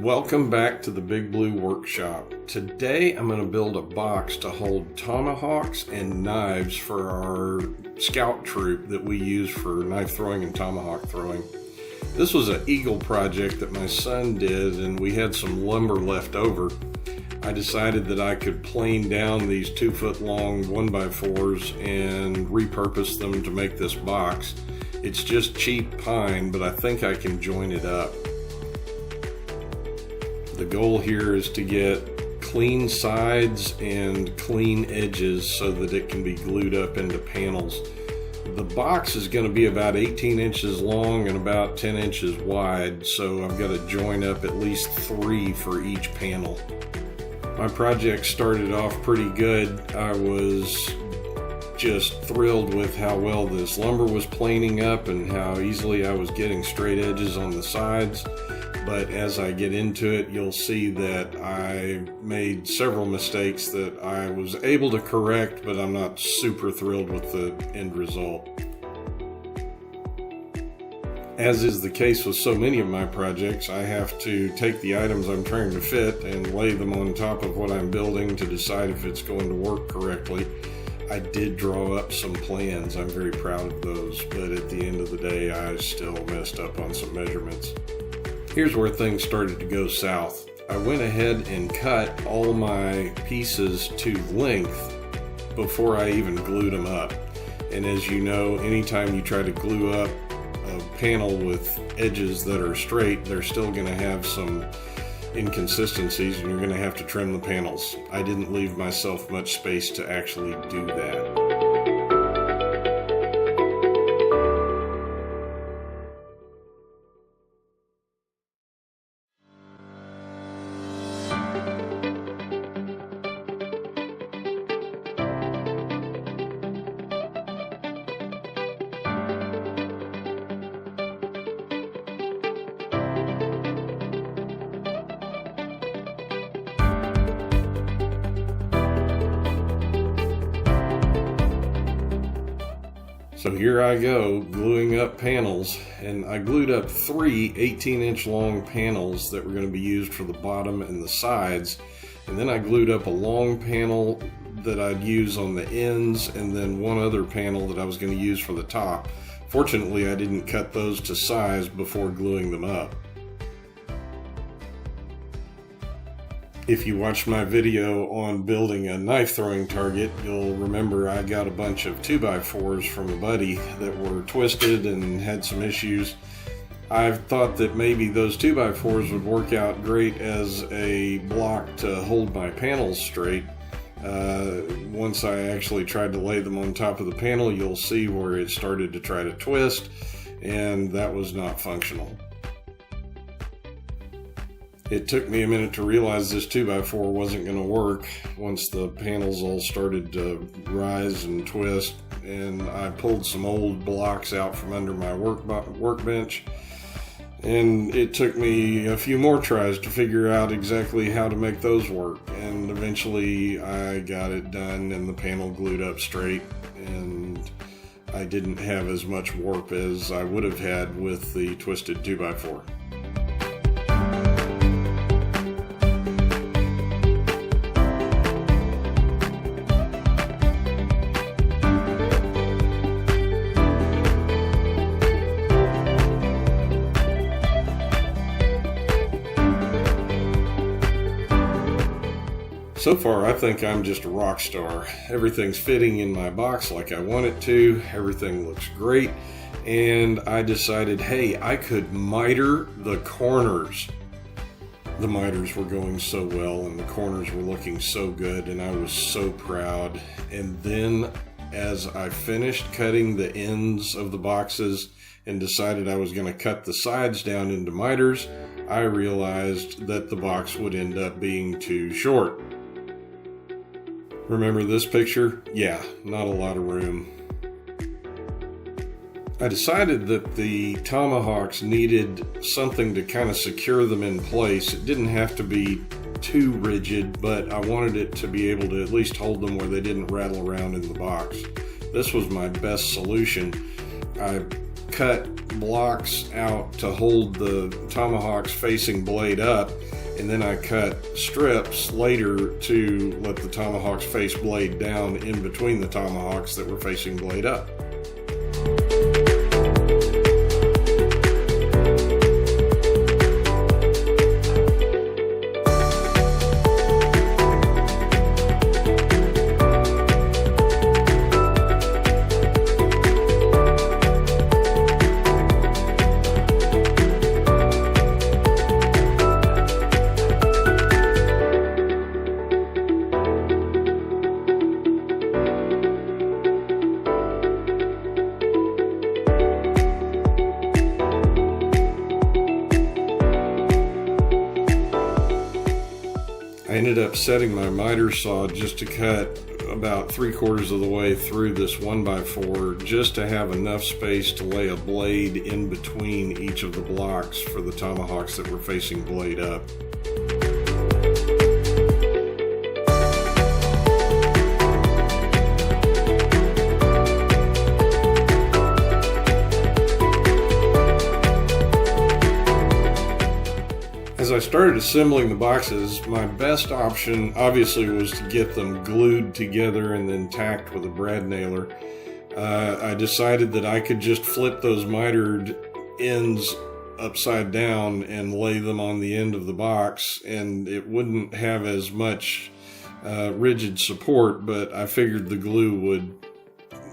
Welcome back to the Big Blue Workshop. Today I'm going to build a box to hold tomahawks and knives for our scout troop that we use for knife throwing and tomahawk throwing. This was an eagle project that my son did, and we had some lumber left over. I decided that I could plane down these 2-foot long 1x4s and repurpose them to make this box. It's just cheap pine, but I think I can join it up. The goal here is to get clean sides and clean edges so that it can be glued up into panels. The box is going to be about 18 inches long and about 10 inches wide, so I've got to join up at least 3 for each panel. My project started off pretty good. I was just thrilled with how well this lumber was planing up and how easily I was getting straight edges on the sides. But as I get into it, you'll see that I made several mistakes that I was able to correct, but I'm not super thrilled with the end result. As is the case with so many of my projects, I have to take the items I'm trying to fit and lay them on top of what I'm building to decide if it's going to work correctly. I did draw up some plans. I'm very proud of those, but at the end of the day, I still messed up on some measurements. Here's where things started to go south. I went ahead and cut all my pieces to length before I even glued them up. And as you know, anytime you try to glue up a panel with edges that are straight, they're still going to have some inconsistencies and you're going to have to trim the panels. I didn't leave myself much space to actually do that. So here I go, gluing up panels, and I glued up 3 18-inch long panels that were going to be used for the bottom and the sides, and then I glued up a long panel that I'd use on the ends, and then one other panel that I was going to use for the top. Fortunately, I didn't cut those to size before gluing them up. If you watched my video on building a knife throwing target, you'll remember I got a bunch of 2x4s from a buddy that were twisted and had some issues. I've thought that maybe those 2x4s would work out great as a block to hold my panels straight. Once I actually tried to lay them on top of the panel, you'll see where it started to try to twist, and that was not functional. It took me a minute to realize this 2x4 wasn't going to work once the panels all started to rise and twist, and I pulled some old blocks out from under my workbench, and it took me a few more tries to figure out exactly how to make those work, and eventually I got it done and the panel glued up straight, and I didn't have as much warp as I would have had with the twisted 2x4. So far, I think I'm just a rock star. Everything's fitting in my box like I want it to. Everything looks great. And I decided, hey, I could miter the corners. The miters were going so well and the corners were looking so good, and I was so proud. And then as I finished cutting the ends of the boxes and decided I was going to cut the sides down into miters, I realized that the box would end up being too short. Remember this picture? Yeah, not a lot of room. I decided that the tomahawks needed something to kind of secure them in place. It didn't have to be too rigid, but I wanted it to be able to at least hold them where they didn't rattle around in the box. This was my best solution. I cut blocks out to hold the tomahawks facing blade up, and then I cut strips later to let the tomahawks face blade down in between the tomahawks that were facing blade up. I ended up setting my miter saw just to cut about 3/4 of the way through this 1x4, just to have enough space to lay a blade in between each of the blocks for the tomahawks that were facing blade up. As I started assembling the boxes, my best option obviously was to get them glued together and then tacked with a brad nailer. I decided that I could just flip those mitered ends upside down and lay them on the end of the box, and it wouldn't have as much rigid support, but I figured the glue would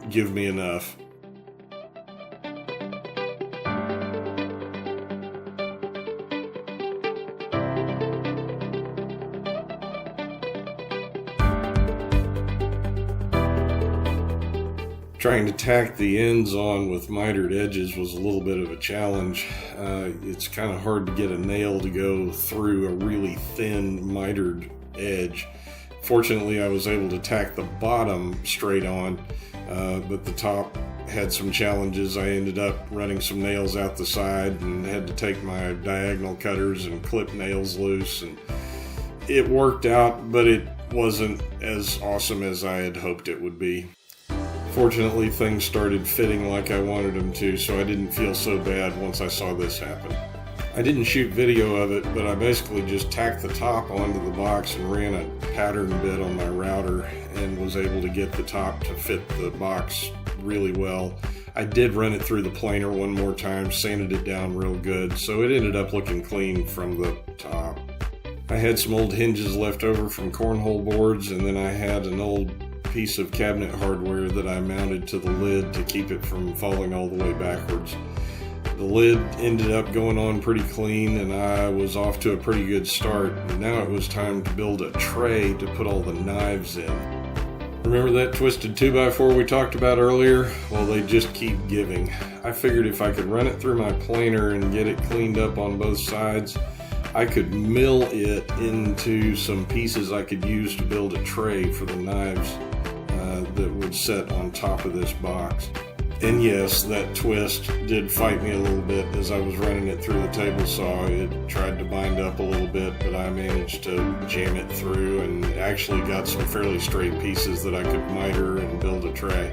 give me enough. Trying to tack the ends on with mitered edges was a little bit of a challenge. It's kind of hard to get a nail to go through a really thin mitered edge. Fortunately, I was able to tack the bottom straight on, but the top had some challenges. I ended up running some nails out the side and had to take my diagonal cutters and clip nails loose, and it worked out, but it wasn't as awesome as I had hoped it would be. Fortunately, things started fitting like I wanted them to, so I didn't feel so bad once I saw this happen. I didn't shoot video of it, but I basically just tacked the top onto the box and ran a pattern bit on my router and was able to get the top to fit the box really well. I did run it through the planer one more time, sanded it down real good, so it ended up looking clean from the top. I had some old hinges left over from cornhole boards, and then I had an old piece of cabinet hardware that I mounted to the lid to keep it from falling all the way backwards. The lid ended up going on pretty clean, and I was off to a pretty good start. And now it was time to build a tray to put all the knives in. Remember that twisted 2x4 we talked about earlier? Well, they just keep giving. I figured if I could run it through my planer and get it cleaned up on both sides, I could mill it into some pieces I could use to build a tray for the knives that would sit on top of this box. And yes, that twist did fight me a little bit as I was running it through the table saw. It tried to bind up a little bit, but I managed to jam it through and actually got some fairly straight pieces that I could miter and build a tray.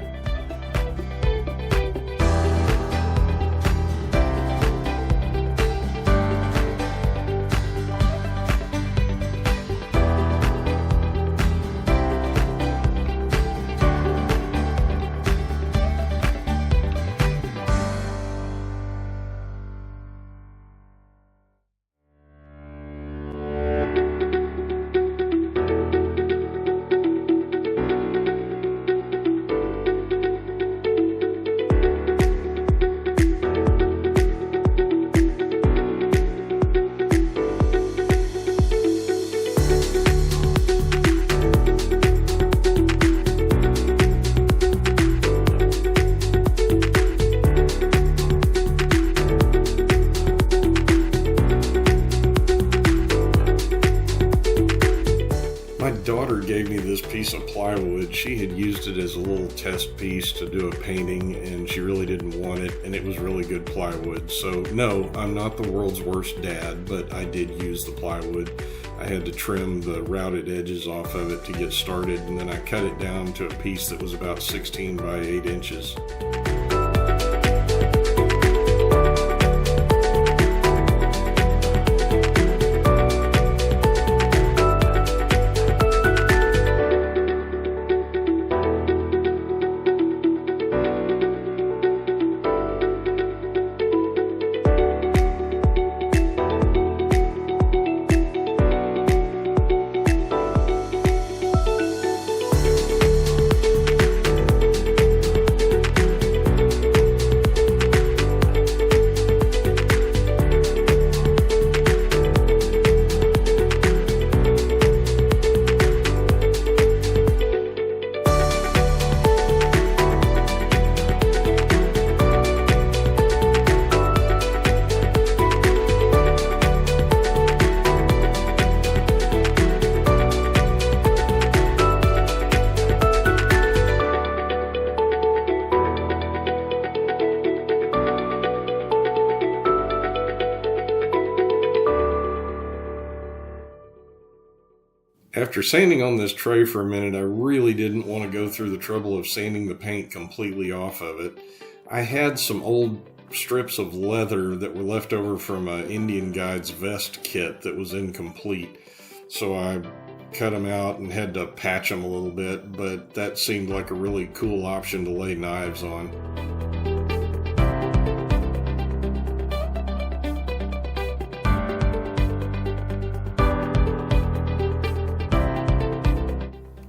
Gave me this piece of plywood. She had used it as a little test piece to do a painting, and she really didn't want it, and it was really good plywood. So no, I'm not the world's worst dad, but I did use the plywood. I had to trim the routed edges off of it to get started, and then I cut it down to a piece that was about 16 by 8 inches. After sanding on this tray for a minute, I really didn't want to go through the trouble of sanding the paint completely off of it. I had some old strips of leather that were left over from an Indian guide's vest kit that was incomplete. So I cut them out and had to patch them a little bit, but that seemed like a really cool option to lay knives on.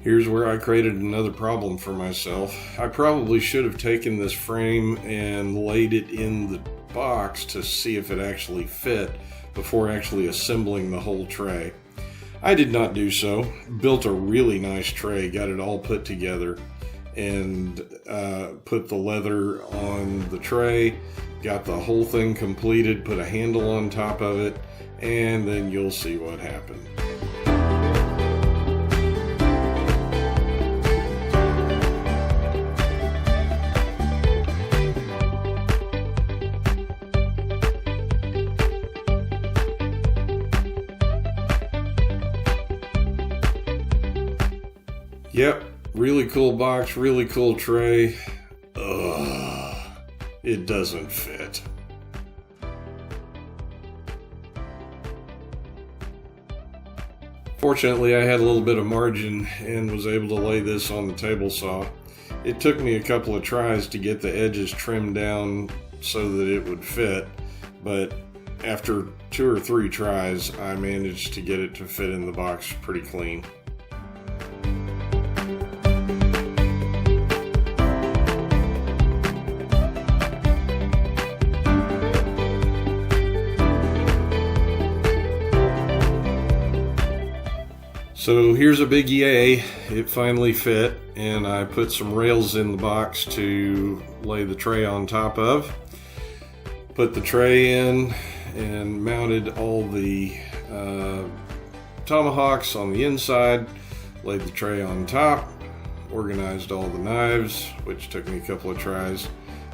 Here's where I created another problem for myself. I probably should have taken this frame and laid it in the box to see if it actually fit before actually assembling the whole tray. I did not do so. Built a really nice tray, got it all put together, and put the leather on the tray, got the whole thing completed, put a handle on top of it, and then you'll see what happened. Yep, really cool box, really cool tray. Ugh, it doesn't fit. Fortunately, I had a little bit of margin and was able to lay this on the table saw. It took me a couple of tries to get the edges trimmed down so that it would fit, but after 2 or 3 tries, I managed to get it to fit in the box pretty clean. So here's a big yay, it finally fit, and I put some rails in the box to lay the tray on top of. Put the tray in and mounted all the tomahawks on the inside, laid the tray on top, organized all the knives, which took me a couple of tries.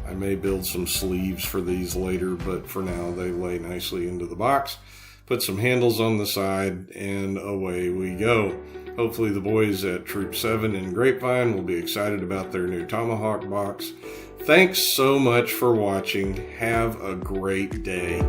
I may build some sleeves for these later, but for now they lay nicely into the box. Put some handles on the side, and away we go. Hopefully the boys at Troop 7 in Grapevine will be excited about their new Tomahawk box. Thanks so much for watching. Have a great day.